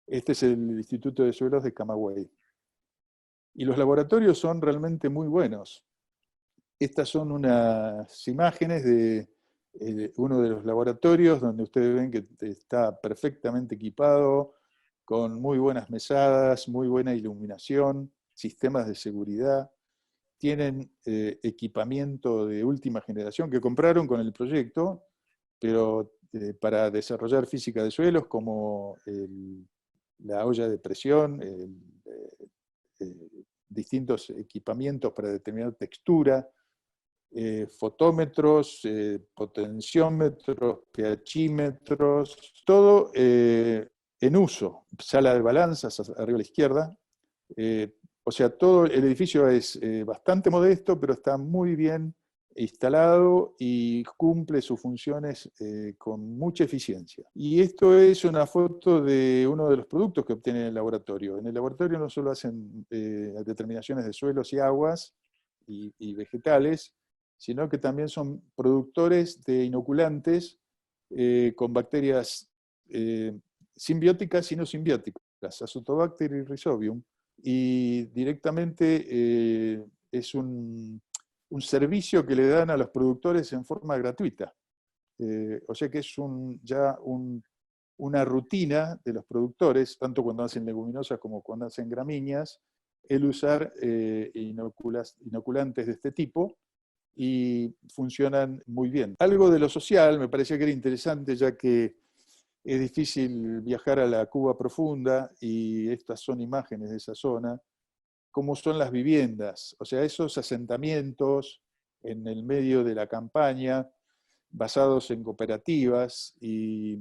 Este es el Instituto de Suelos de Camagüey. Y los laboratorios son realmente muy buenos. Estas son unas imágenes de uno de los laboratorios donde ustedes ven que está perfectamente equipado, con muy buenas mesadas, muy buena iluminación, sistemas de seguridad. Tienen equipamiento de última generación que compraron con el proyecto, pero para desarrollar física de suelos, como la olla de presión, distintos equipamientos para determinar textura, fotómetros, potenciómetros, pHímetros, todo en uso. Sala de balanzas arriba a la izquierda. O sea, todo el edificio es bastante modesto, pero está muy bien instalado y cumple sus funciones con mucha eficiencia. Y esto es una foto de uno de los productos que obtienen en el laboratorio. En el laboratorio no solo hacen determinaciones de suelos y aguas y vegetales, sino que también son productores de inoculantes con bacterias simbióticas y no simbióticas, Azotobacter y Rhizobium, y directamente es un servicio que le dan a los productores en forma gratuita. O sea que es una rutina de los productores, tanto cuando hacen leguminosas como cuando hacen gramíneas, el usar inoculantes de este tipo, y funcionan muy bien. Algo de lo social me parecía que era interesante, ya que es difícil viajar a la Cuba profunda, y estas son imágenes de esa zona, cómo son las viviendas, o sea, esos asentamientos en el medio de la campaña, basados en cooperativas y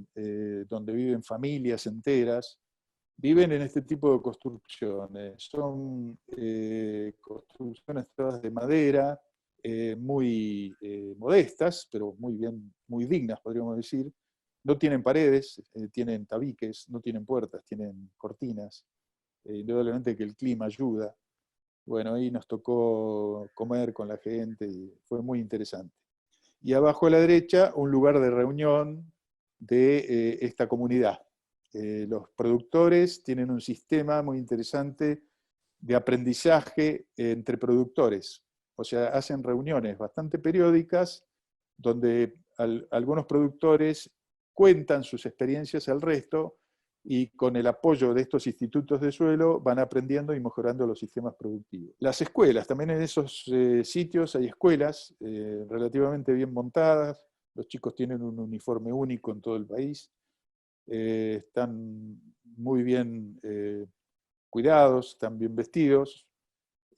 donde viven familias enteras, viven en este tipo de construcciones. Son construcciones todas de madera, muy modestas, pero muy bien, muy dignas, podríamos decir. No tienen paredes, tienen tabiques, no tienen puertas, tienen cortinas. Indudablemente que el clima ayuda. Bueno, ahí nos tocó comer con la gente y fue muy interesante. Y abajo a la derecha, un lugar de reunión de esta comunidad. Los productores tienen un sistema muy interesante de aprendizaje entre productores. O sea, hacen reuniones bastante periódicas donde algunos productores cuentan sus experiencias al resto, y con el apoyo de estos institutos de suelo van aprendiendo y mejorando los sistemas productivos. Las escuelas, también en esos sitios hay escuelas relativamente bien montadas, los chicos tienen un uniforme único en todo el país, están muy bien cuidados, están bien vestidos,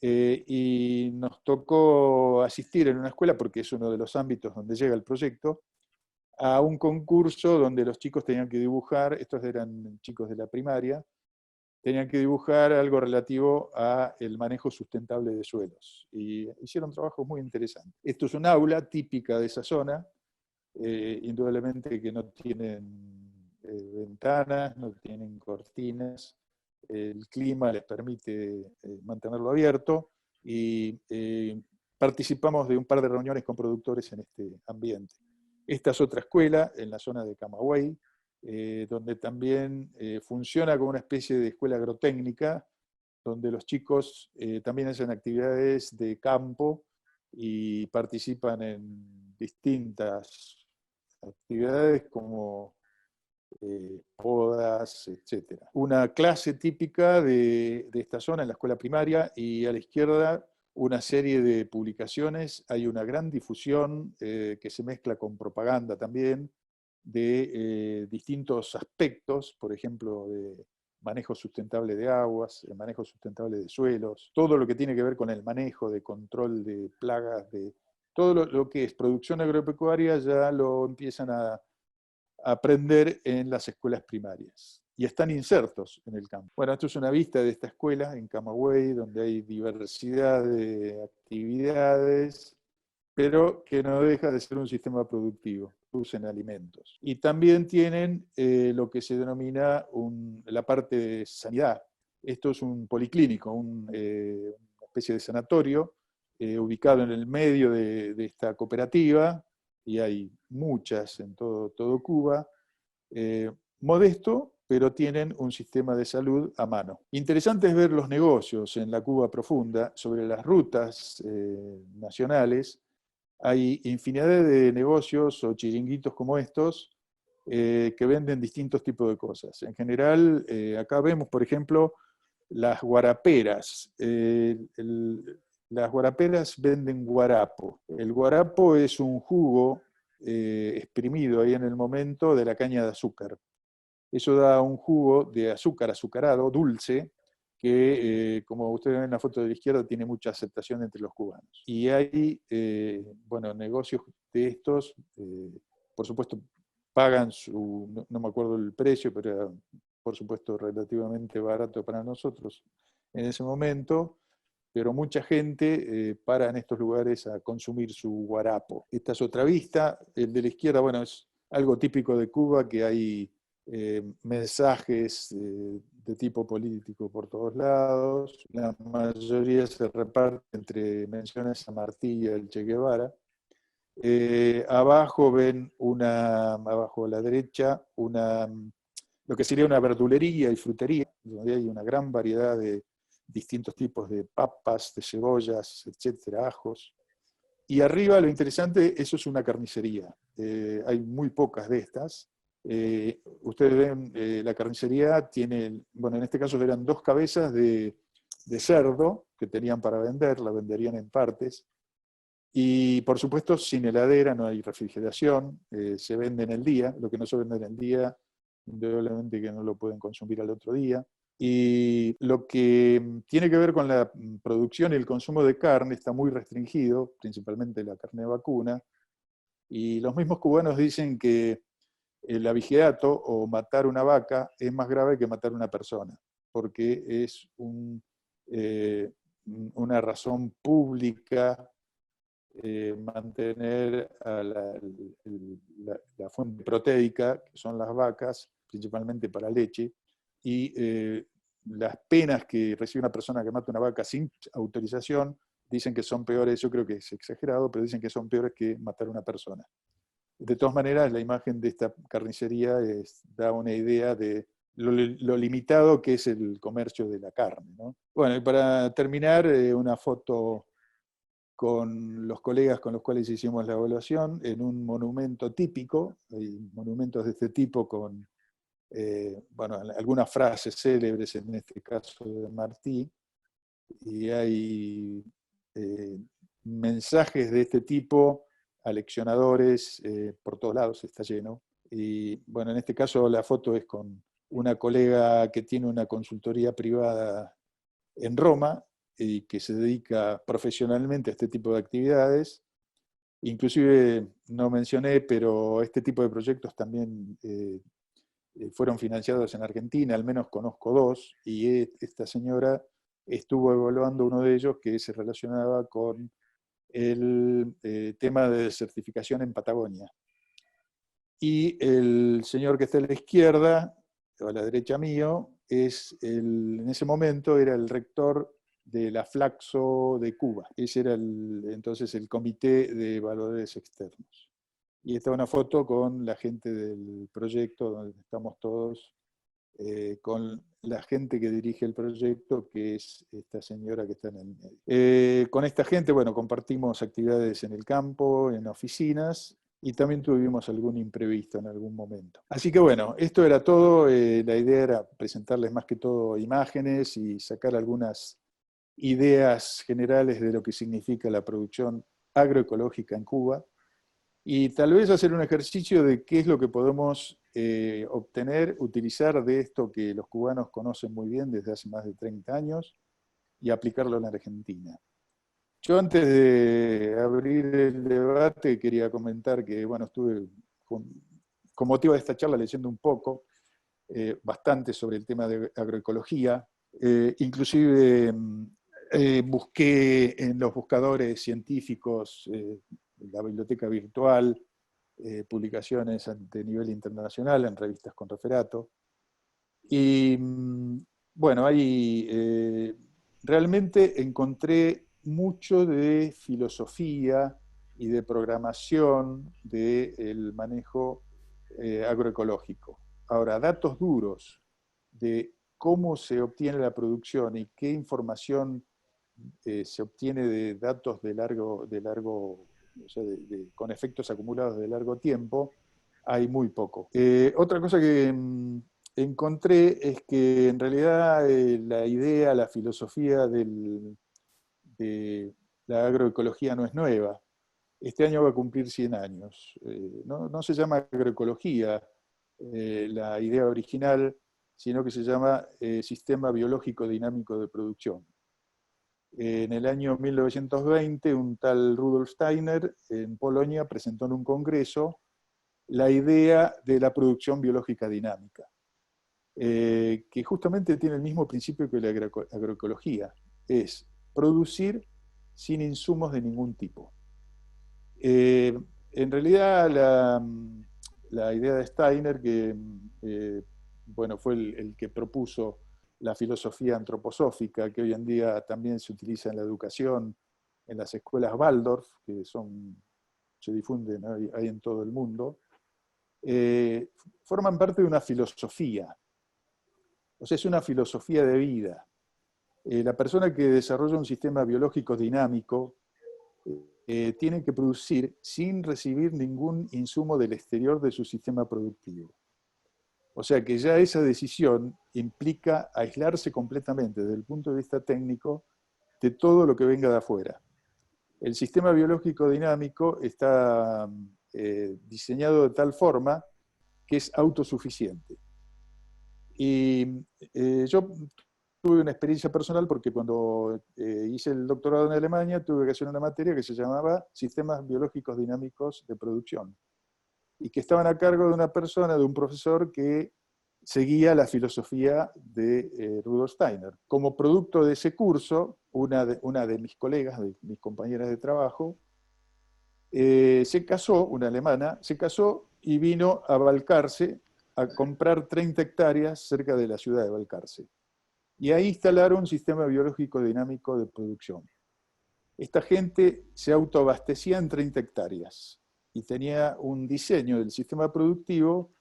y nos tocó asistir en una escuela, porque es uno de los ámbitos donde llega el proyecto, a un concurso donde los chicos tenían que dibujar, estos eran chicos de la primaria, tenían que dibujar algo relativo al manejo sustentable de suelos. Y hicieron trabajos muy interesantes. Esto es un aula típica de esa zona, indudablemente que no tienen ventanas, no tienen cortinas, el clima les permite mantenerlo abierto, y participamos de un par de reuniones con productores en este ambiente. Esta es otra escuela en la zona de Camagüey, donde también funciona como una especie de escuela agrotécnica, donde los chicos también hacen actividades de campo y participan en distintas actividades como podas, etc. Una clase típica de esta zona en la escuela primaria, y a la izquierda una serie de publicaciones. Hay una gran difusión que se mezcla con propaganda también de distintos aspectos, por ejemplo, de manejo sustentable de aguas, el manejo sustentable de suelos, todo lo que tiene que ver con el manejo de control de plagas, de todo lo que es producción agropecuaria, ya lo empiezan a aprender en las escuelas primarias. Y están insertos en el campo. Bueno, esto es una vista de esta escuela en Camagüey, donde hay diversidad de actividades, pero que no deja de ser un sistema productivo, producen alimentos. Y también tienen lo que se denomina la parte de sanidad. Esto es un policlínico, una especie de sanatorio, ubicado en el medio de esta cooperativa, y hay muchas en todo Cuba, modesto, pero tienen un sistema de salud a mano. Interesante es ver los negocios en la Cuba profunda. Sobre las rutas nacionales hay infinidad de negocios o chiringuitos como estos, que venden distintos tipos de cosas. En general, acá vemos, por ejemplo, las guaraperas. Las guaraperas venden guarapo. El guarapo es un jugo exprimido ahí en el momento de la caña de azúcar. Eso da un jugo de azúcar azucarado, dulce, que, como ustedes ven en la foto de la izquierda, tiene mucha aceptación entre los cubanos. Y hay, bueno, negocios de estos, por supuesto, pagan no me acuerdo el precio, pero era, por supuesto, relativamente barato para nosotros en ese momento, pero mucha gente para en estos lugares a consumir su guarapo. Esta es otra vista. El de la izquierda, bueno, es algo típico de Cuba, que hay mensajes de tipo político por todos lados. La mayoría se reparte entre menciones a Martí y el Che Guevara. Abajo ven abajo a la derecha, lo que sería una verdulería y frutería, donde hay una gran variedad de distintos tipos de papas, de cebollas, etcétera, ajos. Y arriba, lo interesante, eso es una carnicería. Hay muy pocas de estas. Ustedes ven, la carnicería tiene, bueno, en este caso eran 2 cabezas de cerdo que tenían para vender, la venderían en partes. Y por supuesto, sin heladera, no hay refrigeración, se vende en el día. Lo que no se vende en el día, indudablemente que no lo pueden consumir al otro día. Y lo que tiene que ver con la producción y el consumo de carne está muy restringido, principalmente la carne vacuna. Y los mismos cubanos dicen que el abigeato o matar una vaca es más grave que matar una persona, porque es una razón pública mantener a la fuente proteica, que son las vacas, principalmente para leche, y las penas que recibe una persona que mata una vaca sin autorización, dicen que son peores, yo creo que es exagerado, pero dicen que son peores que matar a una persona. De todas maneras, la imagen de esta carnicería da una idea de lo limitado que es el comercio de la carne, ¿no? Bueno, y para terminar, una foto con los colegas con los cuales hicimos la evaluación en un monumento típico. Hay monumentos de este tipo con bueno, algunas frases célebres, en este caso de Martí, y hay mensajes de este tipo aleccionadores por todos lados, está lleno. Y bueno, en este caso la foto es con una colega que tiene una consultoría privada en Roma y que se dedica profesionalmente a este tipo de actividades. Inclusive, no mencioné, pero este tipo de proyectos también fueron financiados en Argentina, al menos conozco 2, y esta señora estuvo evaluando uno de ellos que se relacionaba con el tema de certificación en Patagonia. Y el señor que está a la izquierda, o a la derecha mío, en ese momento era el rector de la Flaxo de Cuba. Ese era entonces el Comité de Evaluadores Externos. Y esta es una foto con la gente del proyecto, donde estamos todos, con la gente que dirige el proyecto, que es esta señora que está en el medio. Con esta gente, bueno, compartimos actividades en el campo, en oficinas, y también tuvimos algún imprevisto en algún momento. Así que bueno, esto era todo. La idea era presentarles más que todo imágenes y sacar algunas ideas generales de lo que significa la producción agroecológica en Cuba, y tal vez hacer un ejercicio de qué es lo que podemos obtener, utilizar de esto que los cubanos conocen muy bien desde hace más de 30 años y aplicarlo en la Argentina. Yo, antes de abrir el debate, quería comentar que, bueno, estuve con motivo de esta charla leyendo un poco, bastante sobre el tema de agroecología. Inclusive busqué en los buscadores científicos, la biblioteca virtual, publicaciones de nivel internacional en revistas con referato. Y bueno, ahí realmente encontré mucho de filosofía y de programación del manejo agroecológico. Ahora, datos duros de cómo se obtiene la producción y qué información se obtiene de datos de largo o sea, con efectos acumulados de largo tiempo, hay muy poco. Otra cosa que encontré es que en realidad la idea, la filosofía de la agroecología no es nueva. Este año va a cumplir 100 años. No se llama agroecología la idea original, sino que se llama sistema biológico dinámico de producción. En el año 1920, un tal Rudolf Steiner en Polonia presentó en un congreso la idea de la producción biológica dinámica, que justamente tiene el mismo principio que la agroecología, es producir sin insumos de ningún tipo. En realidad, la idea de Steiner, que bueno, fue el que propuso la filosofía antroposófica, que hoy en día también se utiliza en la educación, en las escuelas Waldorf, que se difunden hay en todo el mundo, forman parte de una filosofía. O sea, es una filosofía de vida. La persona que desarrolla un sistema biológico dinámico tiene que producir sin recibir ningún insumo del exterior de su sistema productivo. O sea que ya esa decisión implica aislarse completamente desde el punto de vista técnico de todo lo que venga de afuera. El sistema biológico dinámico está diseñado de tal forma que es autosuficiente. Y yo tuve una experiencia personal porque cuando hice el doctorado en Alemania tuve que hacer una materia que se llamaba Sistemas Biológicos Dinámicos de Producción y que estaban a cargo de una persona, de un profesor que seguía la filosofía de Rudolf Steiner. Como producto de ese curso, una de mis colegas, de mis compañeras de trabajo, se casó, una alemana, se casó y vino a Balcarce a comprar 30 hectáreas cerca de la ciudad de Balcarce. Y ahí instalaron un sistema biológico dinámico de producción. Esta gente se autoabastecía en 30 hectáreas y tenía un diseño del sistema productivo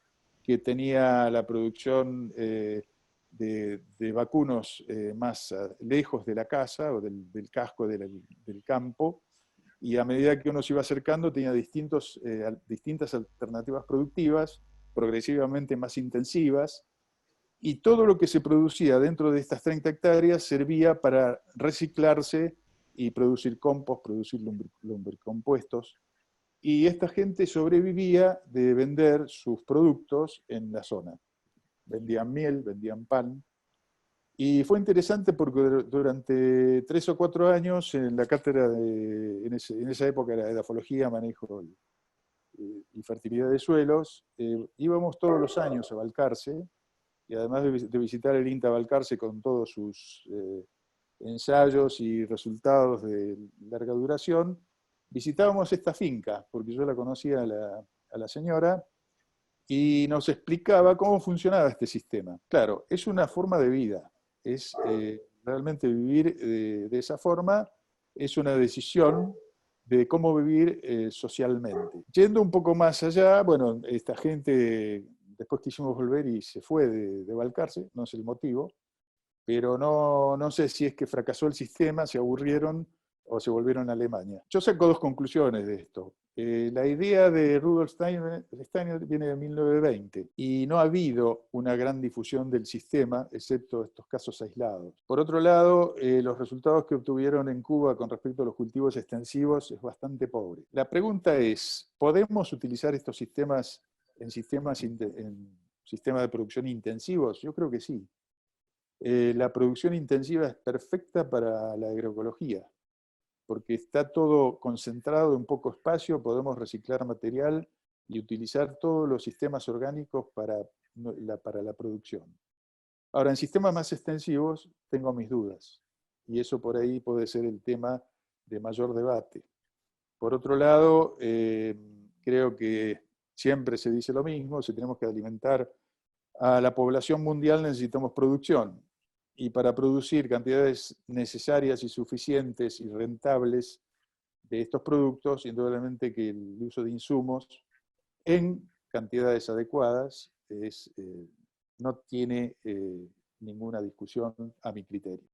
que tenía la producción de vacunos más lejos de la casa o del casco del campo, y a medida que uno se iba acercando tenía distintas alternativas productivas, progresivamente más intensivas, y todo lo que se producía dentro de estas 30 hectáreas servía para reciclarse y producir compost, producir lombricompuestos. Y esta gente sobrevivía de vender sus productos en la zona. Vendían miel, vendían pan. Y fue interesante porque durante 3 o 4 años en la cátedra, en esa época era edafología, manejo y fertilidad de suelos, íbamos todos los años a Balcarce, y además de visitar el INTA Balcarce con todos sus ensayos y resultados de larga duración, visitábamos esta finca, porque yo la conocía a la señora, y nos explicaba cómo funcionaba este sistema. Claro, es una forma de vida, es realmente vivir de esa forma, es una decisión de cómo vivir socialmente. Yendo un poco más allá, bueno, esta gente, después quisimos volver y se fue de Balcarce, no sé el motivo, pero no sé si es que fracasó el sistema, se aburrieron o se volvieron a Alemania. Yo saco 2 conclusiones de esto. La idea de Rudolf Steiner viene de 1920 y no ha habido una gran difusión del sistema, excepto estos casos aislados. Por otro lado, los resultados que obtuvieron en Cuba con respecto a los cultivos extensivos es bastante pobre. La pregunta es, ¿podemos utilizar estos sistemas en sistemas de producción intensivos? Yo creo que sí. La producción intensiva es perfecta para la agroecología, porque está todo concentrado en poco espacio, podemos reciclar material y utilizar todos los sistemas orgánicos para la producción. Ahora, en sistemas más extensivos tengo mis dudas, y eso por ahí puede ser el tema de mayor debate. Por otro lado, creo que siempre se dice lo mismo, si tenemos que alimentar a la población mundial necesitamos producción. Y para producir cantidades necesarias y suficientes y rentables de estos productos, indudablemente que el uso de insumos en cantidades adecuadas no tiene ninguna discusión a mi criterio.